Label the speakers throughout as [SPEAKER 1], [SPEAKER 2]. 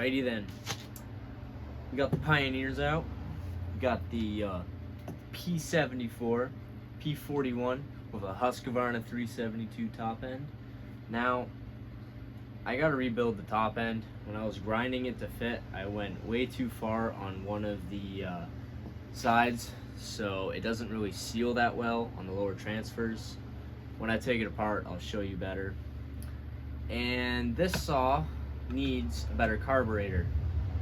[SPEAKER 1] Alrighty then. We got the Pioneers out. We got the P-74, P-51 with a Husqvarna 372 top end. Now, I gotta rebuild the top end. When I was grinding it to fit, I went way too far on one of the sides, so it doesn't really seal that well on the lower transfers. When I take it apart, I'll show you better. And this saw needs a better carburetor.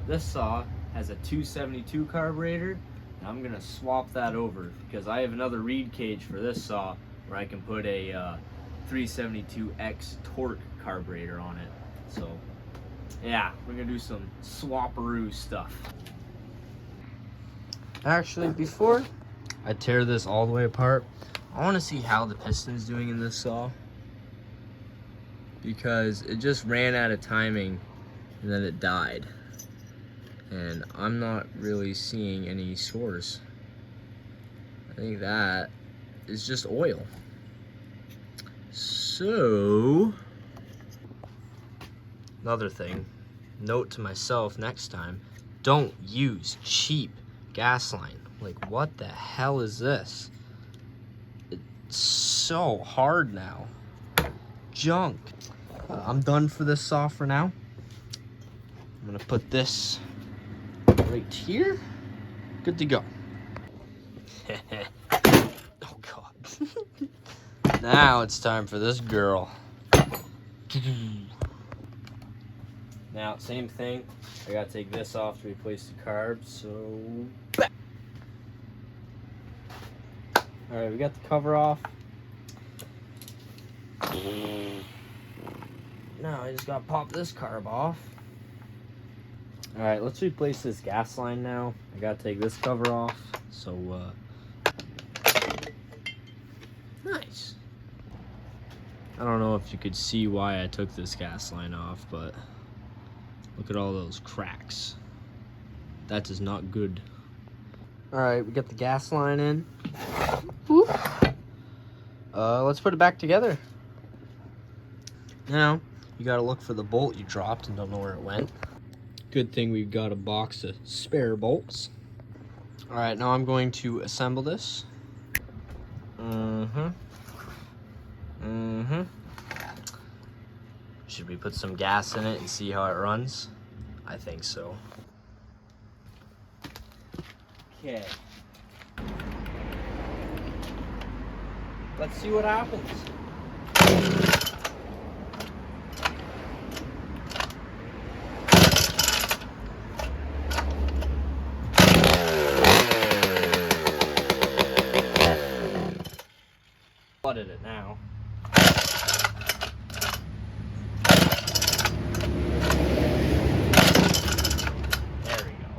[SPEAKER 1] This saw has a 272 carburetor, and I'm gonna swap that over because I have another reed cage for this saw where I can put a 372X torque carburetor on it. So yeah, we're gonna do some swapperoo stuff. Actually, before I tear this all the way apart, I want to see how the piston's doing in this saw, because it just ran out of timing and then it died, and I'm not really seeing any scores. I think that is just oil. So another thing, note to myself next time, don't use cheap gas line. Like, what the hell is this? It's so hard now. Junk. I'm done for this saw for now. I'm gonna put this right here. Good to go. Oh God. Now it's time for this girl. Now, same thing. I gotta take this off to replace the carbs, so... Alright, we got the cover off. Now I just gotta pop this carb off. Alright, let's replace this gas line now. I gotta take this cover off, so nice. I don't know if you could see why I took this gas line off, but look at all those cracks. That is not good. Alright, we got the gas line in. Whoop. Let's put it back together. Now, you gotta look for the bolt you dropped and don't know where it went. Good thing we've got a box of spare bolts. Alright, now I'm going to assemble this. Should we put some gas in it and see how it runs? I think so. Okay. Let's see what happens. Flooded it now. There we go.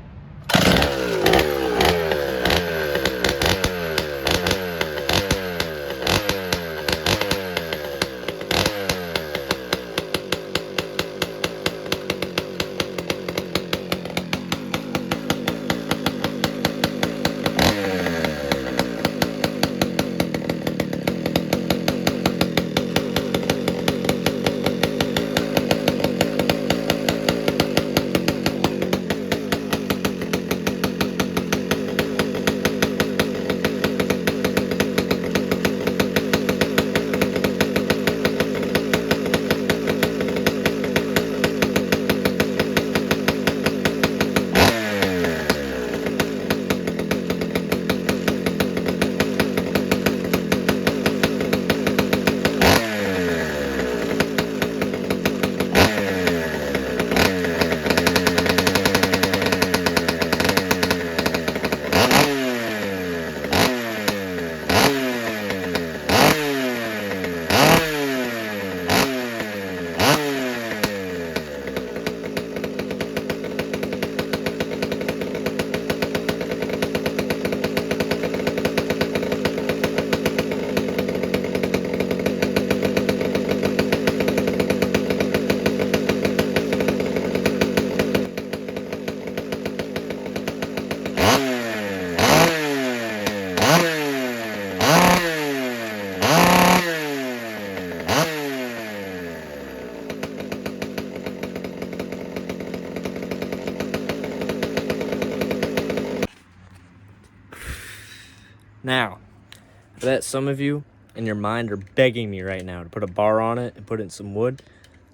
[SPEAKER 1] bet some of you in your mind are begging me right now to put a bar on it and put in some wood.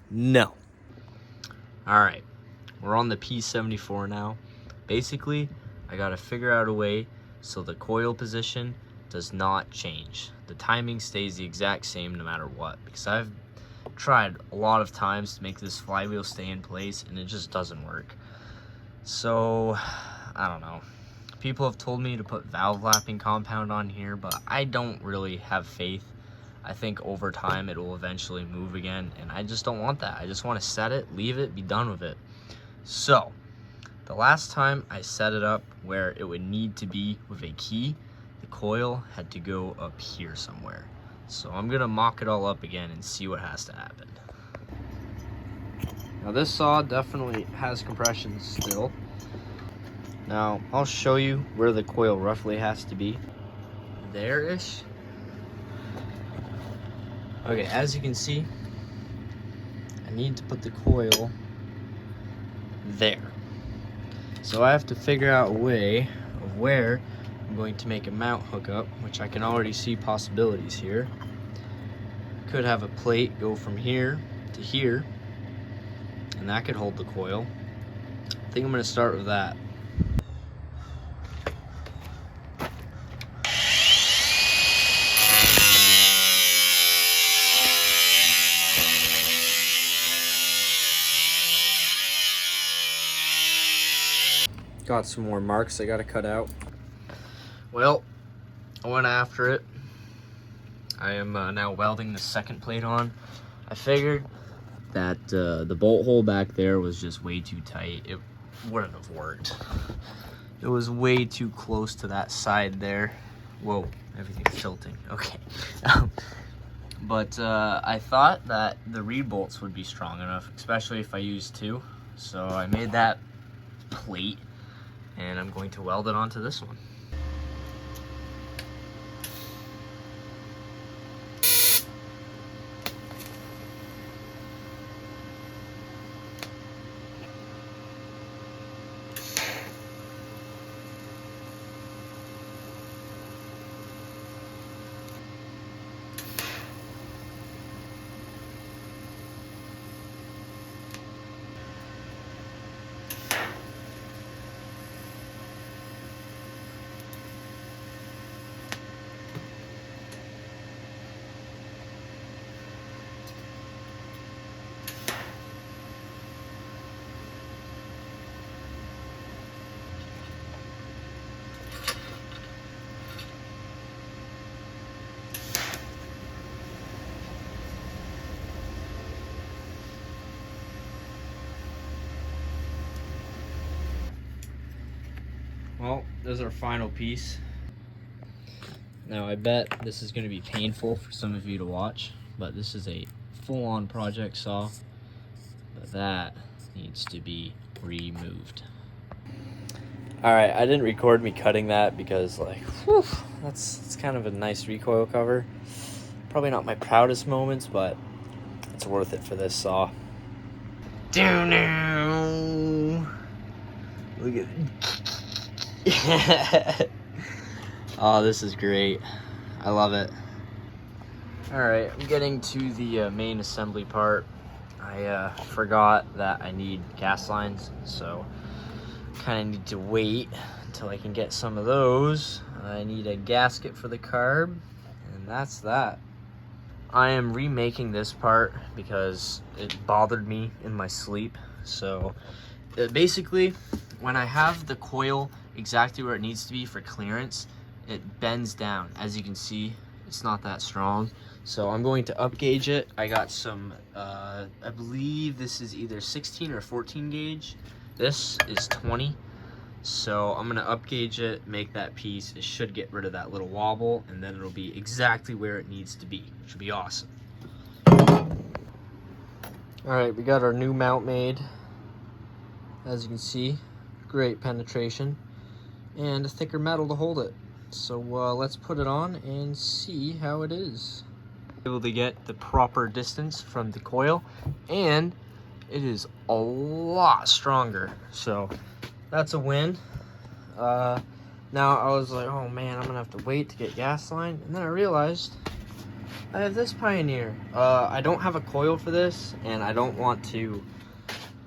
[SPEAKER 1] No. All right, we're on the P-74 now. Basically, I gotta figure out a way so the coil position does not change. The timing stays the exact same no matter what, because I've tried a lot of times to make this flywheel stay in place and it just doesn't work. So, I don't know. People have told me to put valve lapping compound on here, but I don't really have faith. I think over time it will eventually move again, and I just don't want that. I just want to set it, leave it, be done with it. So, the last time I set it up where it would need to be with a key, the coil had to go up here somewhere. So I'm gonna mock it all up again and see what has to happen. Now this saw definitely has compression still. Now I'll show you where the coil roughly has to be. There-ish. Okay, as you can see, I need to put the coil there. So I have to figure out a way of where I'm going to make a mount hookup, which I can already see possibilities here. Could have a plate go from here to here, and that could hold the coil. I think I'm going to start with that. Got some more marks I got to cut out. Well, I went after it. I am now welding the second plate on. I figured that the bolt hole back there was just way too tight. It wouldn't have worked. It was way too close to that side there. Whoa, everything's tilting. Okay. But I thought that the reed bolts would be strong enough, especially if I used two. So I made that plate, and I'm going to weld it onto this one. Well, there's our final piece. Now I bet this is going to be painful for some of you to watch, but this is a full-on project saw, but that needs to be removed. Alright, I didn't record me cutting that because, like, whew, that's kind of a nice recoil cover. Probably not my proudest moments, but it's worth it for this saw. Look at it. Oh, this is great. I love it. Alright, I'm getting to the main assembly part. I forgot that I need gas lines, so kind of need to wait until I can get some of those. I need a gasket for the carb, and that's that. I am remaking this part because it bothered me in my sleep. So basically, when I have the coil exactly where it needs to be for clearance, it bends down. As you can see, it's not that strong. So I'm going to up gauge it. I got some, I believe this is either 16 or 14 gauge. This is 20. So I'm gonna up gauge it, make that piece. It should get rid of that little wobble, and then it'll be exactly where it needs to be, which will be awesome. All right, we got our new mount made. As you can see, great penetration and a thicker metal to hold it. So let's put it on and see how it is. Able to get the proper distance from the coil, and it is a lot stronger. So that's a win. Now I was like, oh man, I'm gonna have to wait to get gas line, and then I realized I have this Pioneer. I don't have a coil for this, and I don't want to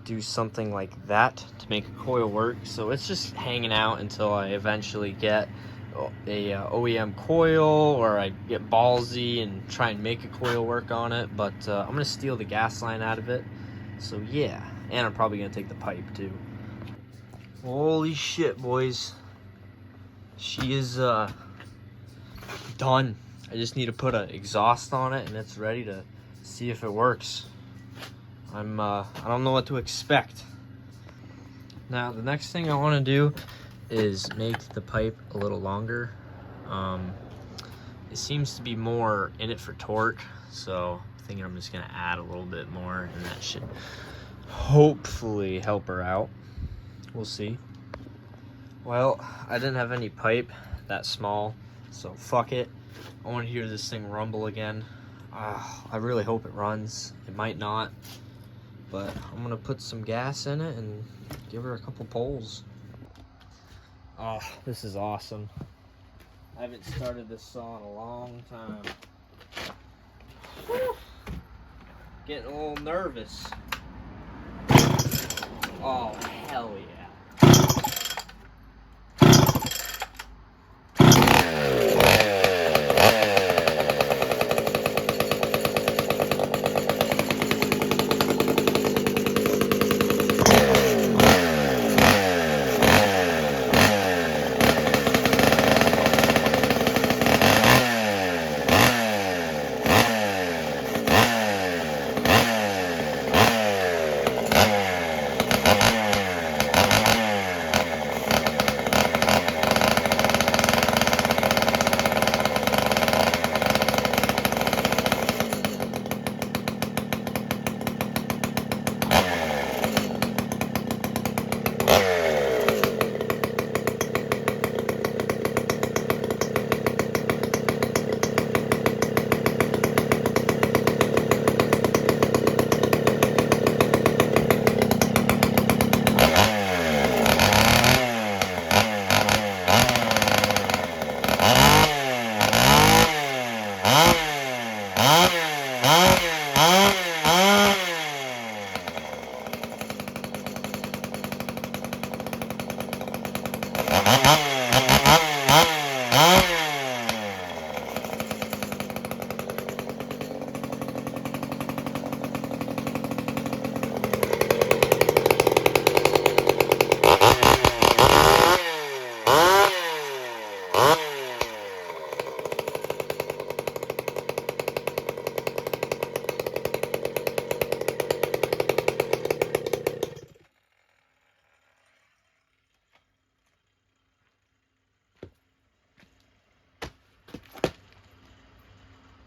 [SPEAKER 1] do something like that to make a coil work, so it's just hanging out until I eventually get a OEM coil, or I get ballsy and try and make a coil work on it. But I'm gonna steal the gas line out of it, so yeah. And I'm probably gonna take the pipe too. Holy shit, boys, she is done. I just need to put an exhaust on it and it's ready to see if it works. I don't know what to expect. Now the next thing I want to do is make the pipe a little longer. It seems to be more in it for torque, so I'm thinking I'm just gonna add a little bit more, and that should hopefully help her out. We'll see. Well, I didn't have any pipe that small, so fuck it. I want to hear this thing rumble again. I really hope it runs. It might not, but I'm gonna put some gas in it and give her a couple pulls. Oh, this is awesome. I haven't started this saw in a long time. Whew. Getting a little nervous. Oh, hell yeah.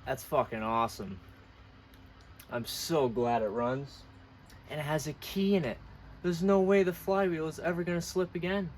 [SPEAKER 1] That's fucking awesome. I'm so glad it runs. And it has a key in it. There's no way the flywheel is ever gonna slip again.